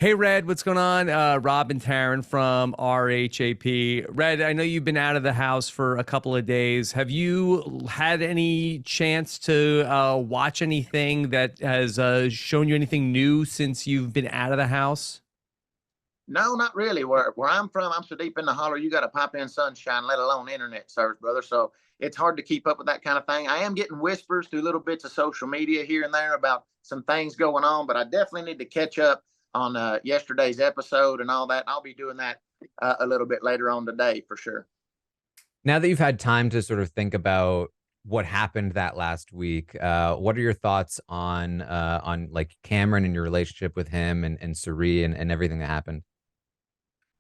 Hey, Red, what's going on? Rob and Taran from RHAP. Red, I know you've been out of the house for a couple of days. Have you had any chance to watch anything that has shown you anything new since you've been out of the house? No, not really. Where I'm from, I'm so deep in the holler, you got to pop in sunshine, let alone internet service, brother. So it's hard to keep up with that kind of thing. I am getting whispers through little bits of social media here and there about some things going on, but I definitely need to catch up on yesterday's episode and all that. I'll be doing that a little bit later on today for sure. Now that you've had time to sort of think about what happened that last week, what are your thoughts on like Cameron and your relationship with him and Serene and everything that happened?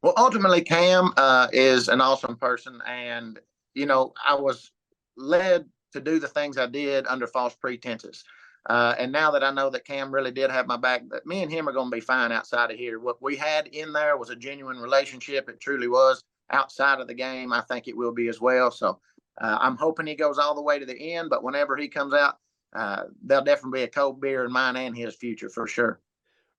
Well, ultimately, Cam is an awesome person, and I was led to do the things I did under false pretenses. And now that I know that Cam really did have my back, that me and him are going to be fine outside of here. What we had in there was a genuine relationship. It truly was. Outside of the game, I think it will be as well. So I'm hoping he goes all the way to the end. But whenever he comes out, there'll definitely be a cold beer in mine and his future for sure.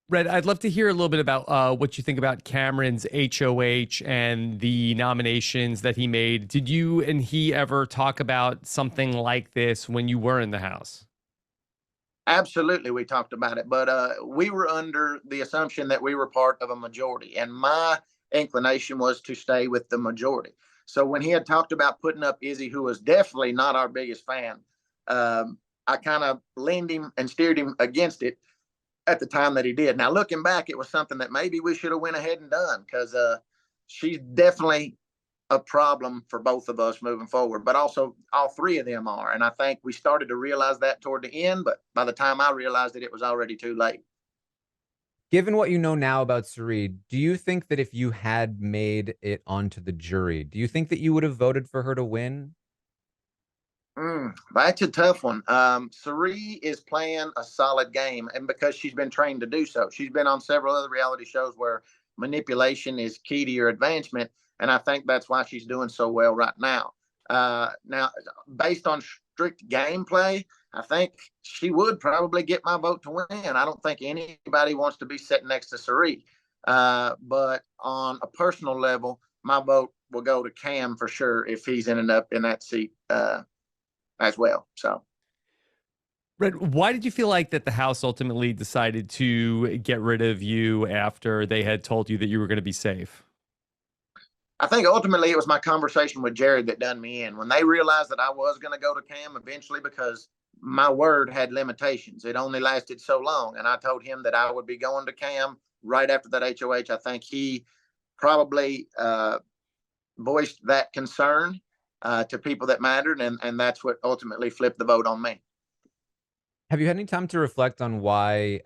Red, I'd love to hear a little bit about what you think about Cameron's HOH and the nominations that he made. Did you and he ever talk about something like this when you were in the house? Absolutely, we talked about it, but we were under the assumption that we were part of a majority, and my inclination was to stay with the majority. So when he had talked about putting up Izzy, who was definitely not our biggest fan, I kind of leaned him and steered him against it at the time that he did. Now looking back, it was something that maybe we should have went ahead and done because she's definitely a problem for both of us moving forward, but also all three of them are. And I think we started to realize that toward the end, but by the time I realized it, it was already too late. Given what you know now about Serene, do you think that if you had made it onto the jury, do you think that you would have voted for her to win? That's a tough one. Cerie is playing a solid game, and because she's been trained to do so, she's been on several other reality shows where manipulation is key to your advancement, and I think that's why she's doing so well right now. Now, based on strict gameplay, I think she would probably get my vote to win. I don't think anybody wants to be sitting next to Cerie, but on a personal level, my vote will go to Cam for sure if he's ended up in that seat. As well. So, Red, why did you feel like that the House ultimately decided to get rid of you after they had told you that you were going to be safe? I think ultimately it was my conversation with Jared that done me in. When they realized that I was going to go to Cam eventually because my word had limitations. It only lasted so long. And I told him that I would be going to Cam right after that HOH. I think he probably voiced that concern to people that mattered. And that's what ultimately flipped the vote on me. Have you had any time to reflect on why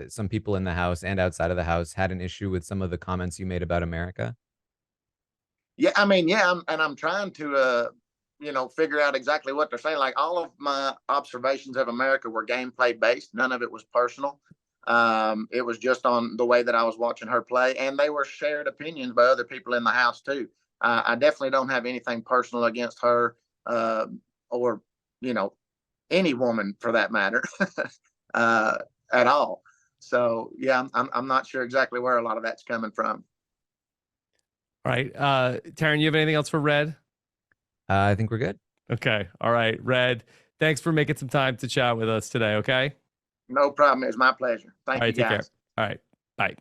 some people in the House and outside of the House had an issue with some of the comments you made about America? Yeah, I mean, yeah, I'm trying to, figure out exactly what they're saying. Like all of my observations of America were gameplay based. None of it was personal. It was just on the way that I was watching her play, and they were shared opinions by other people in the house too. I definitely don't have anything personal against her, or you know, any woman for that matter, uh, at all. So yeah, I'm not sure exactly where a lot of that's coming from. All right. Taryn, you have anything else for Red? I think we're good. Okay. All right. Red, thanks for making some time to chat with us today. Okay. No problem. It's my pleasure. All Thank right. you Take care. guys. All right. Bye.